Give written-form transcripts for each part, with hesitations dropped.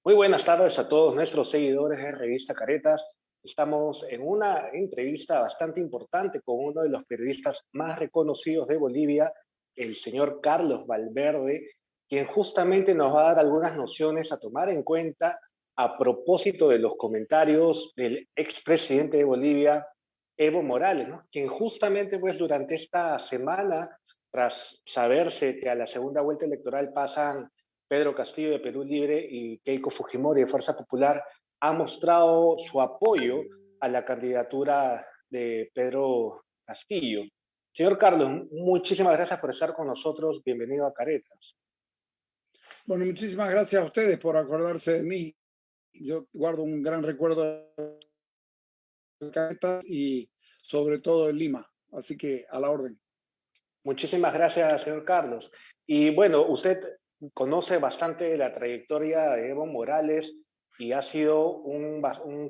Muy buenas tardes a todos nuestros seguidores de Revista Caretas. Estamos en una entrevista bastante importante con uno de los periodistas más reconocidos de Bolivia, el señor Carlos Valverde, quien justamente nos va a dar algunas nociones a tomar en cuenta a propósito de los comentarios del expresidente de Bolivia, Evo Morales, ¿no? Quien justamente pues durante esta semana, tras saberse que a la segunda vuelta electoral pasan Pedro Castillo de Perú Libre y Keiko Fujimori de Fuerza Popular, ha mostrado su apoyo a la candidatura de Pedro Castillo. Señor Carlos, muchísimas gracias por estar con nosotros. Bienvenido a Caretas. Bueno, muchísimas gracias a ustedes por acordarse de mí. Yo guardo un gran recuerdo de Caretas y sobre todo en Lima. Así que a la orden. Muchísimas gracias, señor Carlos. Y bueno, usted conoce bastante la trayectoria de Evo Morales y ha sido un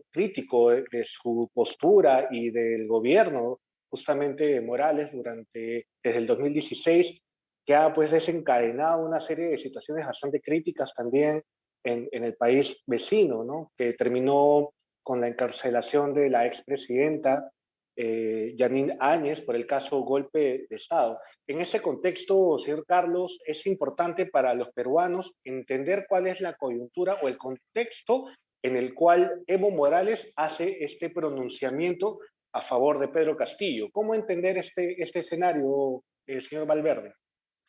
crítico de su postura y del gobierno justamente de Morales desde el 2016, que ha pues desencadenado una serie de situaciones bastante críticas también en el país vecino, ¿no? Que terminó con la encarcelación de la expresidenta Yanine Áñez por el caso golpe de Estado. En ese contexto, señor Carlos, es importante para los peruanos entender cuál es la coyuntura o el contexto en el cual Evo Morales hace este pronunciamiento a favor de Pedro Castillo. ¿Cómo entender este escenario, señor Valverde?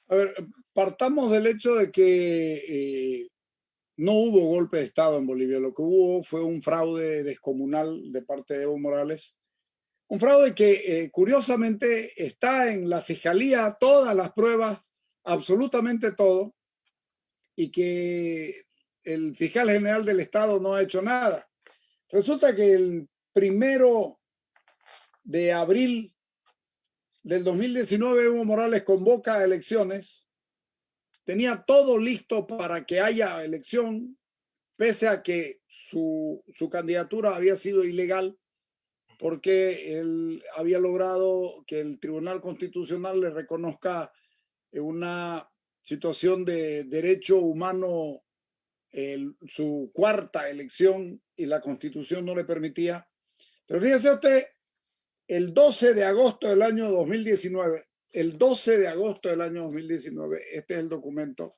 A ver, partamos del hecho de que no hubo golpe de Estado en Bolivia. Lo que hubo fue un fraude descomunal de parte de Evo Morales. Un fraude que curiosamente está en la fiscalía, todas las pruebas, absolutamente todo, y que el fiscal general del Estado no ha hecho nada. Resulta que el 1 de abril del 2019 Evo Morales convoca a elecciones, tenía todo listo para que haya elección, pese a que su candidatura había sido ilegal, porque él había logrado que el Tribunal Constitucional le reconozca una situación de derecho humano, su cuarta elección, y la Constitución no le permitía. Pero fíjese usted, el 12 de agosto del año 2019, el 12 de agosto del año 2019, este es el documento,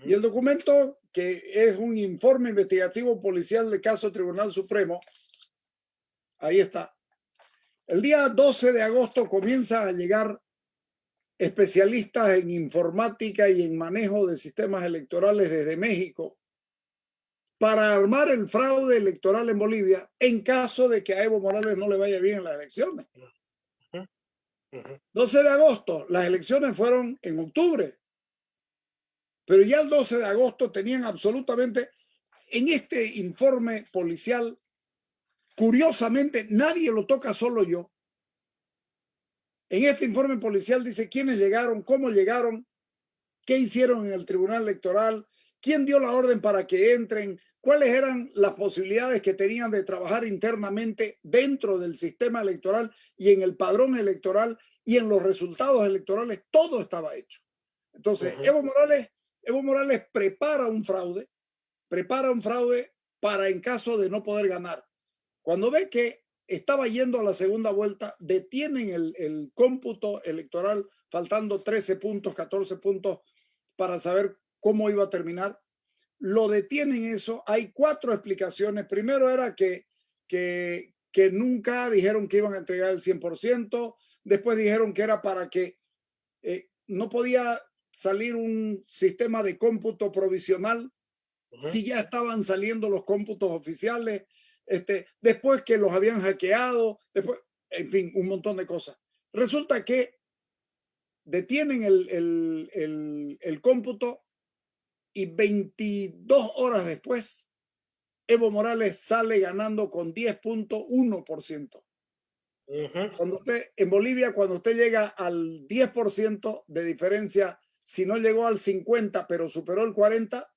y el documento, que es un informe investigativo policial de caso Tribunal Supremo, ahí está. El día 12 de agosto comienzan a llegar especialistas en informática y en manejo de sistemas electorales desde México para armar el fraude electoral en Bolivia en caso de que a Evo Morales no le vaya bien en las elecciones. 12 de agosto, las elecciones fueron en octubre, pero ya el 12 de agosto tenían absolutamente, en este informe policial, curiosamente, nadie lo toca, solo yo. En este informe policial dice quiénes llegaron, cómo llegaron, qué hicieron en el Tribunal Electoral, quién dio la orden para que entren, cuáles eran las posibilidades que tenían de trabajar internamente dentro del sistema electoral y en el padrón electoral y en los resultados electorales. Todo estaba hecho. Entonces, Evo Morales prepara un fraude para, en caso de no poder ganar. Cuando ve que estaba yendo a la segunda vuelta, detienen el cómputo electoral, faltando 13 puntos, 14 puntos para saber cómo iba a terminar. Lo detienen eso. Hay 4 explicaciones. Primero era que nunca dijeron que iban a entregar el 100%. Después dijeron que era para que no podía salir un sistema de cómputo provisional si ya estaban saliendo los cómputos oficiales, después que los habían hackeado, después, en fin, un montón de cosas. Resulta que detienen el cómputo y 22 horas después Evo Morales sale ganando con 10.1%. Cuando usted, en Bolivia, cuando usted llega al 10% de diferencia, si no llegó al 50, pero superó el 40,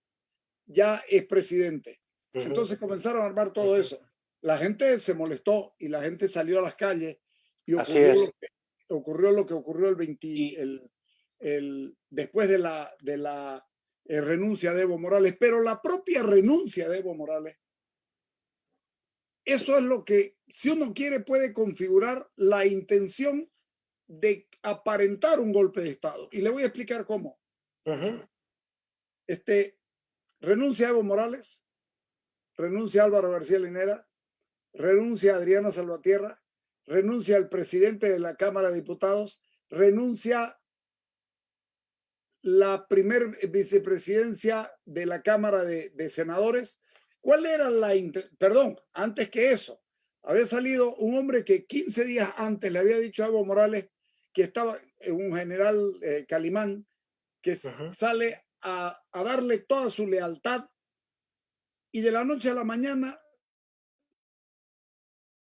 ya es presidente. Entonces comenzaron a armar todo eso. La gente se molestó y la gente salió a las calles y ocurrió lo que ocurrió el 20, después de la renuncia de Evo Morales, pero la propia renuncia de Evo Morales, eso es lo que, si uno quiere, puede configurar la intención de aparentar un golpe de Estado. Y le voy a explicar cómo. Renuncia Evo Morales, renuncia Álvaro García Linera, renuncia Adriana Salvatierra, renuncia el presidente de la Cámara de Diputados, renuncia la primer vicepresidencia de la Cámara de Senadores. ¿Cuál era perdón, antes que eso, había salido un hombre que 15 días antes le había dicho a Evo Morales que estaba un general Calimán, que sale a darle toda su lealtad, y de la noche a la mañana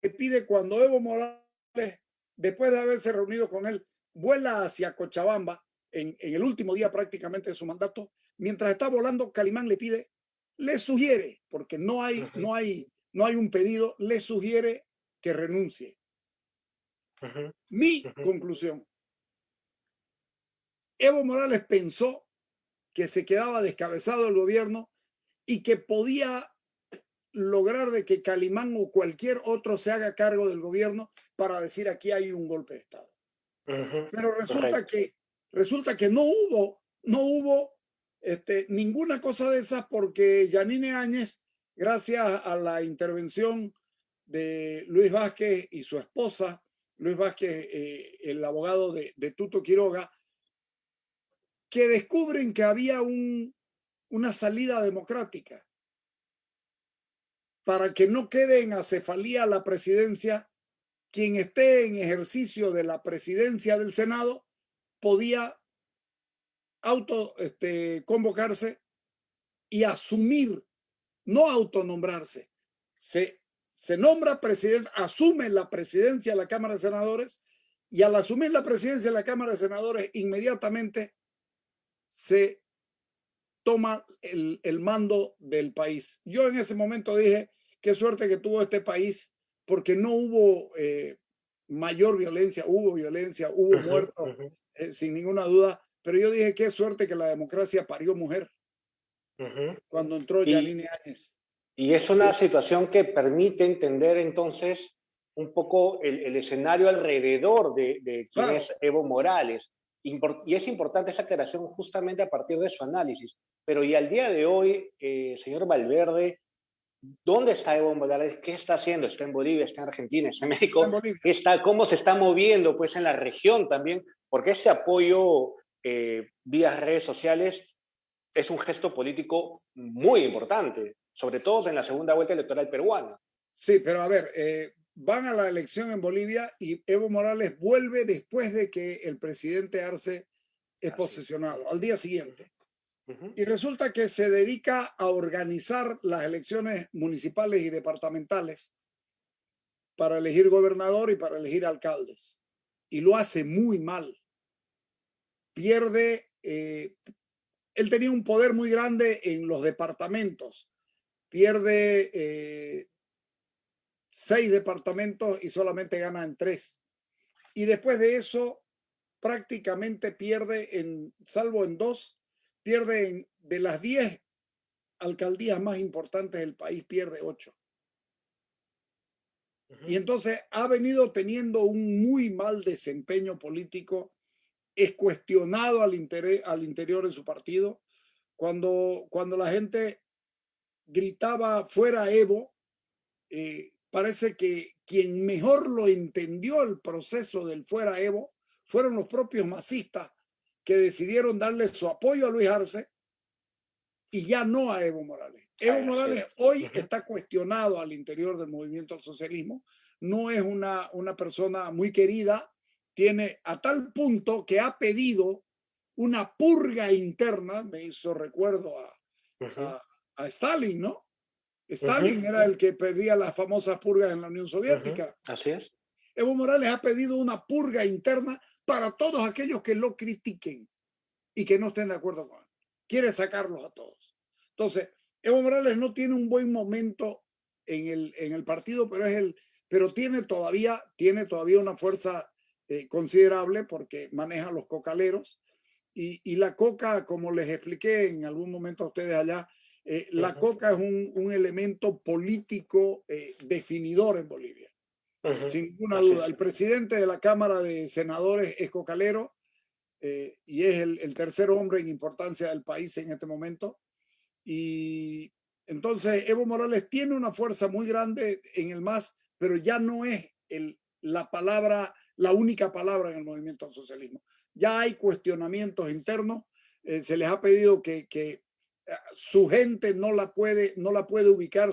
le pide, cuando Evo Morales, después de haberse reunido con él, vuela hacia Cochabamba en el último día prácticamente de su mandato. Mientras está volando, Calimán le sugiere, porque no hay un pedido, le sugiere que renuncie. Mi conclusión: Evo Morales pensó que se quedaba descabezado el gobierno y que podía lograr de que Calimán o cualquier otro se haga cargo del gobierno para decir aquí hay un golpe de Estado. Pero resulta que no hubo ninguna cosa de esas, porque Yanine Áñez, gracias a la intervención de Luis Vázquez y su esposa, Luis Vázquez, el abogado de Tuto Quiroga, que descubren que había una salida democrática para que no quede en acefalía la presidencia. Quien esté en ejercicio de la presidencia del Senado podía convocarse y asumir, no autonombrarse. Se nombra presidente, asume la presidencia de la Cámara de Senadores, y al asumir la presidencia de la Cámara de Senadores, inmediatamente se toma el mando del país. Yo en ese momento dije, qué suerte que tuvo este país, porque no hubo mayor violencia, hubo muertos, sin ninguna duda, pero yo dije, qué suerte que la democracia parió mujer cuando entró Yanine Áñez. Y es una situación que permite entender entonces un poco el escenario alrededor de quién es Evo Morales. Y es importante esa aclaración justamente a partir de su análisis. Pero y al día de hoy, señor Valverde, ¿dónde está Evo Morales? ¿Qué está haciendo? ¿Está en Bolivia? ¿Está en Argentina? ¿Está en México? ¿Cómo se está moviendo pues, en la región también? Porque este apoyo vía redes sociales es un gesto político muy importante, sobre todo en la segunda vuelta electoral peruana. Sí, pero a ver, van a la elección en Bolivia y Evo Morales vuelve después de que el presidente Arce es posesionado, al día siguiente. Y resulta que se dedica a organizar las elecciones municipales y departamentales para elegir gobernador y para elegir alcaldes. Y lo hace muy mal. Pierde, él tenía un poder muy grande en los departamentos. Pierde 6 departamentos y solamente gana en 3. Y después de eso, prácticamente pierde, salvo en 2, pierde de las 10 alcaldías más importantes del país, pierde 8. Y entonces ha venido teniendo un muy mal desempeño político, es cuestionado al interior de su partido. Cuando la gente gritaba fuera Evo, parece que quien mejor lo entendió el proceso del fuera Evo fueron los propios masistas, que decidieron darle su apoyo a Luis Arce y ya no a Evo Morales. Evo Morales hoy está cuestionado al interior del movimiento al socialismo. No es una persona muy querida. Tiene a tal punto que ha pedido una purga interna. Me hizo recuerdo a Stalin, ¿no? Stalin era el que pedía las famosas purgas en la Unión Soviética. Así es. Evo Morales ha pedido una purga interna para todos aquellos que lo critiquen y que no estén de acuerdo con él. Quiere sacarlos a todos. Entonces, Evo Morales no tiene un buen momento en el partido, pero tiene todavía una fuerza considerable, porque maneja los cocaleros. Y la coca, como les expliqué en algún momento a ustedes allá, la coca es un elemento político definidor en Bolivia, sin ninguna Así duda. es. El presidente de la Cámara de Senadores es cocalero y es el tercer hombre en importancia del país en este momento. Y entonces Evo Morales tiene una fuerza muy grande en el MAS, pero ya no es la palabra, la única palabra en el movimiento al socialismo. Ya hay cuestionamientos internos. Se les ha pedido que su gente no la puede ubicar,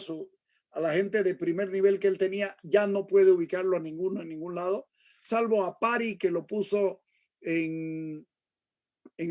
a la gente de primer nivel que él tenía, ya no puede ubicarlo a ninguno en ningún lado, salvo a Pari, que lo puso en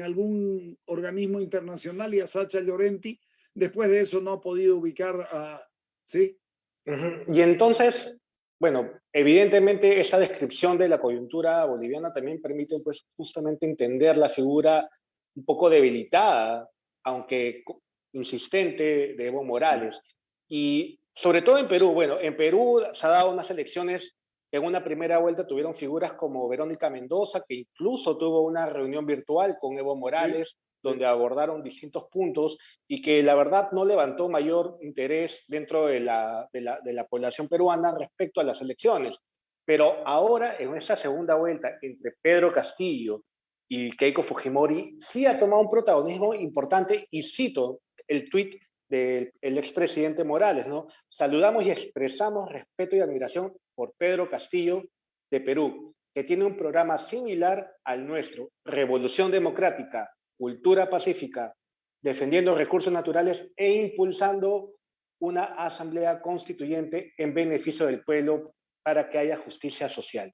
algún organismo internacional, y a Sacha Llorenti. Después de eso no ha podido ubicar a... ¿Sí? Y entonces, bueno, evidentemente esa descripción de la coyuntura boliviana también permite pues justamente entender la figura un poco debilitada, aunque insistente, de Evo Morales. Y sobre todo en Perú, bueno, en Perú se ha dado unas elecciones que en una primera vuelta tuvieron figuras como Verónica Mendoza, que incluso tuvo una reunión virtual con Evo Sí, Morales, sí. donde abordaron distintos puntos y que la verdad no levantó mayor interés dentro de la población peruana respecto a las elecciones. Pero ahora, en esa segunda vuelta entre Pedro Castillo y Keiko Fujimori, sí ha tomado un protagonismo importante, y cito el tuit del expresidente Morales, ¿no? Saludamos y expresamos respeto y admiración por Pedro Castillo de Perú, que tiene un programa similar al nuestro, Revolución Democrática, Cultura Pacífica, defendiendo recursos naturales e impulsando una asamblea constituyente en beneficio del pueblo para que haya justicia social.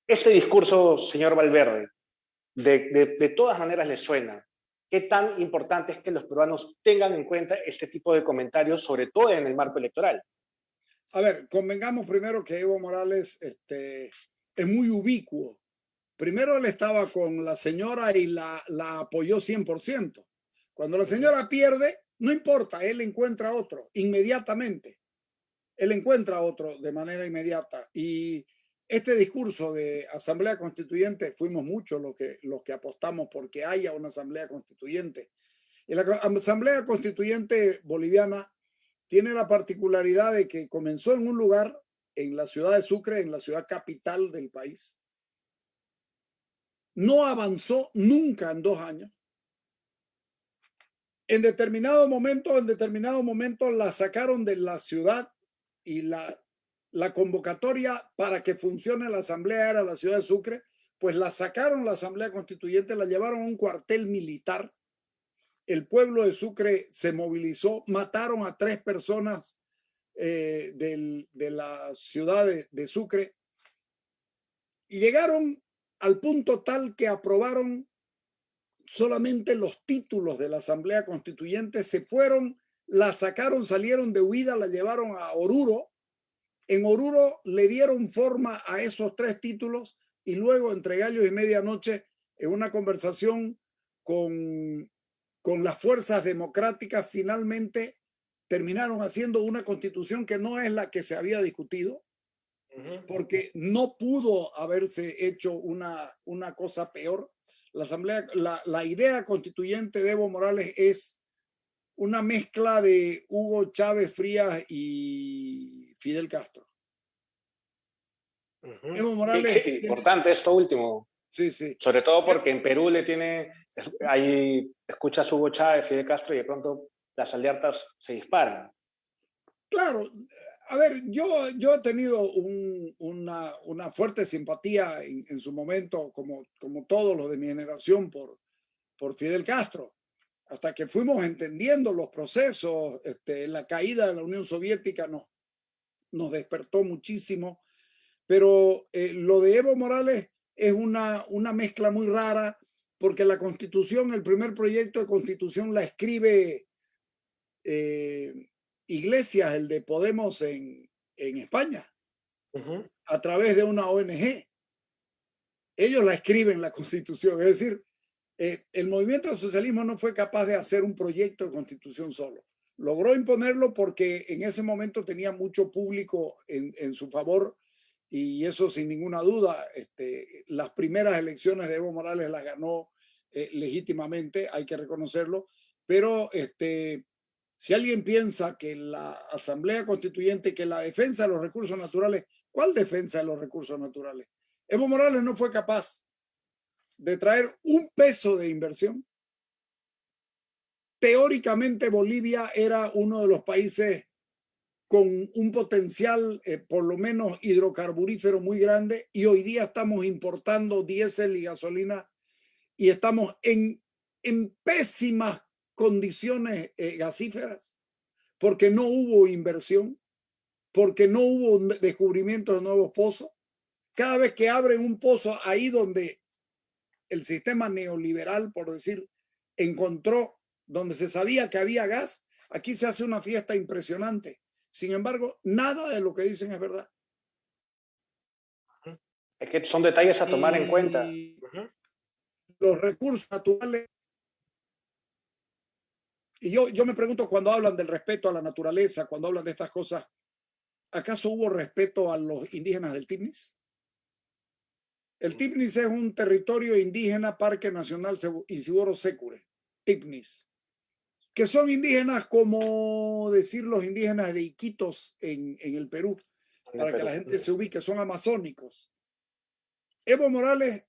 Este discurso, señor Valverde, de todas maneras le suena. ¿Qué tan importante es que los peruanos tengan en cuenta este tipo de comentarios, sobre todo en el marco electoral? A ver, convengamos primero que Evo Morales es muy ubicuo. Primero él estaba con la señora y la apoyó 100%. Cuando la señora pierde, no importa, él encuentra otro inmediatamente. Él encuentra otro de manera inmediata. Y este discurso de asamblea constituyente, fuimos muchos los que apostamos porque haya una asamblea constituyente. Y la asamblea constituyente boliviana tiene la particularidad de que comenzó en un lugar, en la ciudad de Sucre, en la ciudad capital del país. No avanzó nunca en 2 años. En determinado momento la sacaron de la ciudad y la convocatoria para que funcione la asamblea era la ciudad de Sucre, pues la sacaron la asamblea constituyente, la llevaron a un cuartel militar. El pueblo de Sucre se movilizó, mataron a 3 personas de la ciudad de Sucre y llegaron al punto tal que aprobaron solamente los títulos de la Asamblea Constituyente, se fueron, la sacaron, salieron de huida, la llevaron a Oruro. En Oruro le dieron forma a esos 3 títulos y luego, entre gallos y medianoche, en una conversación con las fuerzas democráticas, finalmente terminaron haciendo una constitución que no es la que se había discutido, porque no pudo haberse hecho una cosa peor. La asamblea, la idea constituyente de Evo Morales es una mezcla de Hugo Chávez Frías y Fidel Castro. Evo Morales Qué importante esto último, sí, sí. sobre todo porque en Perú le tiene, ahí escuchas Hugo Chávez, Fidel Castro, y de pronto las alertas se disparan. Claro, a ver, yo he tenido una fuerte simpatía en su momento, como todos los de mi generación, por Fidel Castro, hasta que fuimos entendiendo los procesos. La caída de la Unión Soviética nos despertó muchísimo, pero lo de Evo Morales es una mezcla muy rara, porque la Constitución, el primer proyecto de Constitución la escribe Iglesias, el de Podemos en España, a través de una ONG. Ellos la escriben, la Constitución. Es decir, el movimiento del socialismo no fue capaz de hacer un proyecto de constitución solo. Logró imponerlo porque en ese momento tenía mucho público en su favor, y eso sin ninguna duda. Las primeras elecciones de Evo Morales las ganó legítimamente, hay que reconocerlo, pero si alguien piensa que la Asamblea Constituyente, que la defensa de los recursos naturales, ¿cuál defensa de los recursos naturales? Evo Morales no fue capaz de traer un peso de inversión. Teóricamente Bolivia era uno de los países con un potencial, por lo menos hidrocarburífero muy grande, y hoy día estamos importando diésel y gasolina y estamos en pésimas condiciones gasíferas porque no hubo inversión, porque no hubo descubrimiento de nuevos pozos. Cada vez que abren un pozo ahí donde el sistema neoliberal, por decir, encontró donde se sabía que había gas, aquí se hace una fiesta impresionante. Sin embargo, nada de lo que dicen es verdad. Es que son detalles a tomar en cuenta. Y los recursos naturales. Y yo me pregunto cuando hablan del respeto a la naturaleza, cuando hablan de estas cosas, ¿acaso hubo respeto a los indígenas del Tipnis? El Tipnis es un territorio indígena, Parque Nacional Isiboro Secure, Tipnis, que son indígenas como decir los indígenas de Iquitos en el Perú, para que la gente se ubique, son amazónicos. Evo Morales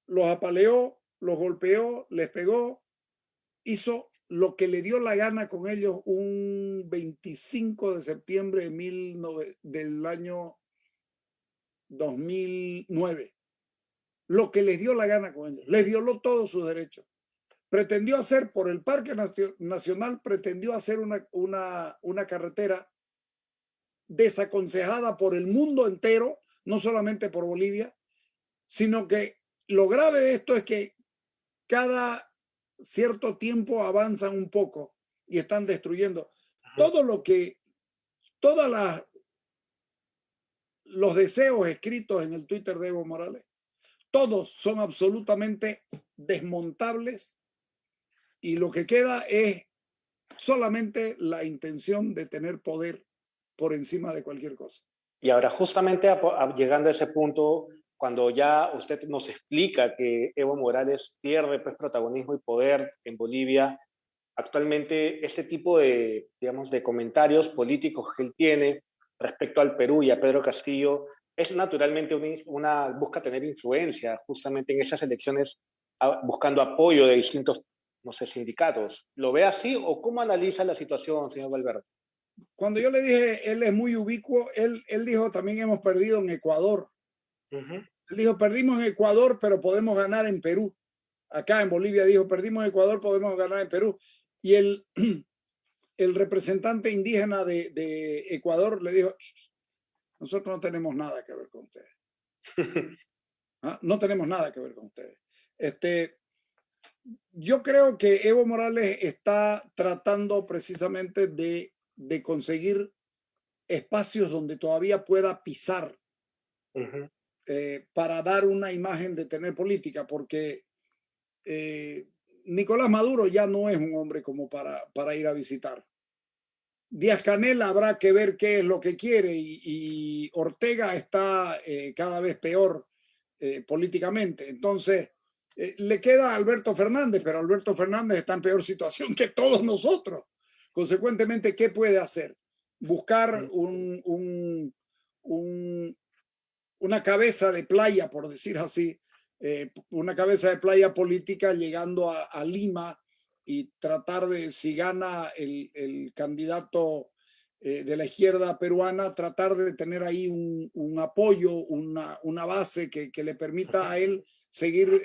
los apaleó, los golpeó, les pegó, hizo lo que le dio la gana con ellos un 25 de septiembre del año 2009. Lo que les dio la gana con ellos. Les violó todos sus derechos. Pretendió hacer por el Parque Nacional, pretendió hacer una carretera desaconsejada por el mundo entero, no solamente por Bolivia, sino que lo grave de esto es que cada cierto tiempo avanzan un poco y están destruyendo todo lo que, todas los deseos escritos en el Twitter de Evo Morales, todos son absolutamente desmontables y lo que queda es solamente la intención de tener poder por encima de cualquier cosa. Y ahora, justamente llegando a ese punto, cuando ya usted nos explica que Evo Morales pierde pues, protagonismo y poder en Bolivia, actualmente este tipo de, digamos, de comentarios políticos que él tiene respecto al Perú y a Pedro Castillo es naturalmente busca tener influencia justamente en esas elecciones, buscando apoyo de distintos, no sé, sindicatos. ¿Lo ve así o cómo analiza la situación, señor Valverde? Cuando yo le dije, él es muy ubicuo, él dijo también hemos perdido en Ecuador. Él dijo, perdimos en Ecuador, pero podemos ganar en Perú. Acá en Bolivia dijo, perdimos en Ecuador, podemos ganar en Perú. Y el representante indígena de Ecuador le dijo, nosotros no tenemos nada que ver con ustedes. ¿Ah? No tenemos nada que ver con ustedes. Yo creo que Evo Morales está tratando precisamente de conseguir espacios donde todavía pueda pisar para dar una imagen de tener política, porque Nicolás Maduro ya no es un hombre como para ir a visitar. Díaz-Canel habrá que ver qué es lo que quiere y Ortega está cada vez peor políticamente. Entonces, le queda a Alberto Fernández, pero Alberto Fernández está en peor situación que todos nosotros. Consecuentemente, ¿qué puede hacer? Buscar una cabeza de playa, por decir así, una cabeza de playa política llegando a Lima y tratar de, si gana el candidato de la izquierda peruana, tratar de tener ahí un apoyo, una base que le permita a él seguir,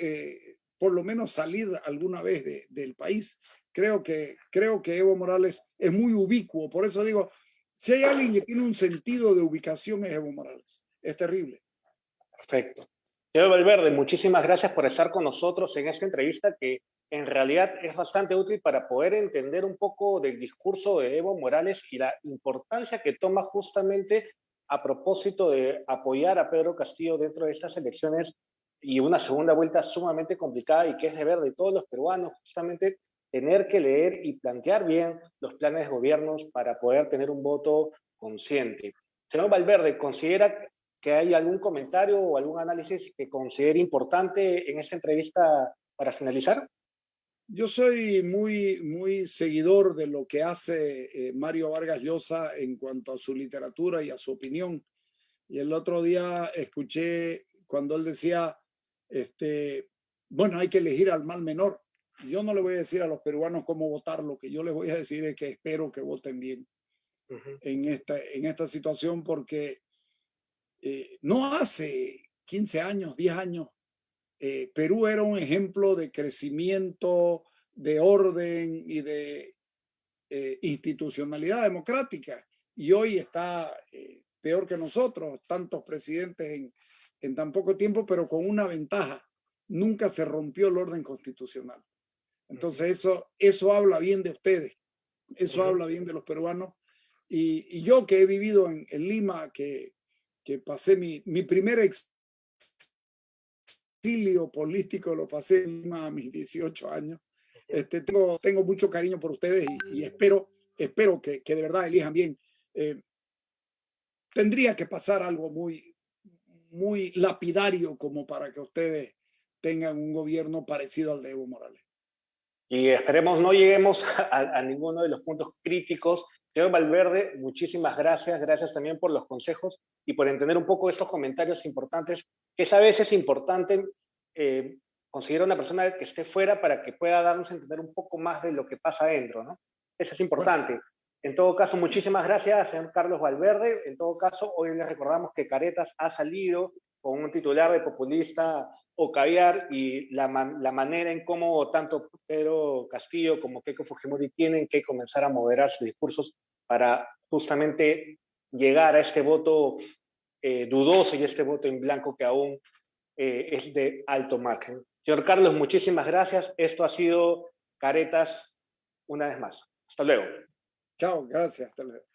por lo menos salir alguna vez del país. Creo que Evo Morales es muy ubicuo, por eso digo, si hay alguien que tiene un sentido de ubicación es Evo Morales. Es terrible. Perfecto. Señor Valverde, muchísimas gracias por estar con nosotros en esta entrevista que en realidad es bastante útil para poder entender un poco del discurso de Evo Morales y la importancia que toma justamente a propósito de apoyar a Pedro Castillo dentro de estas elecciones y una segunda vuelta sumamente complicada y que es deber de todos los peruanos justamente tener que leer y plantear bien los planes de gobiernos para poder tener un voto consciente. Señor Valverde, ¿considera que hay algún comentario o algún análisis que considere importante en esta entrevista para finalizar. Yo soy muy seguidor de lo que hace Mario Vargas Llosa en cuanto a su literatura y a su opinión. Y el otro día escuché cuando él decía, bueno, hay que elegir al mal menor. Yo no le voy a decir a los peruanos cómo votar, lo que yo les voy a decir es que espero que voten bien en esta situación, porque no hace 15 años, 10 años, Perú era un ejemplo de crecimiento, de orden y de institucionalidad democrática. Y hoy está peor que nosotros, tantos presidentes en tan poco tiempo, pero con una ventaja: nunca se rompió el orden constitucional. Entonces eso habla bien de ustedes, eso habla bien de los peruanos. Y yo que he vivido en Lima, que pasé mi primer exilio político, lo pasé en Lima a mis 18 años. Tengo mucho cariño por ustedes y espero que de verdad elijan bien. Tendría que pasar algo muy lapidario como para que ustedes tengan un gobierno parecido al de Evo Morales. Y esperemos no lleguemos a ninguno de los puntos críticos. Señor Valverde, muchísimas gracias. Gracias también por los consejos y por entender un poco estos comentarios importantes, que a veces es importante conseguir a una persona que esté fuera para que pueda darnos a entender un poco más de lo que pasa adentro, ¿no? Eso es importante. Bueno. En todo caso, muchísimas gracias, señor Carlos Valverde. En todo caso, hoy les recordamos que Caretas ha salido con un titular de populista o caviar, y la manera en cómo tanto Pedro Castillo como Keiko Fujimori tienen que comenzar a moderar sus discursos para justamente llegar a este voto dudoso y este voto en blanco que aún es de alto margen. Señor Carlos, muchísimas gracias. Esto ha sido Caretas una vez más. Hasta luego. Chao, gracias. Hasta luego.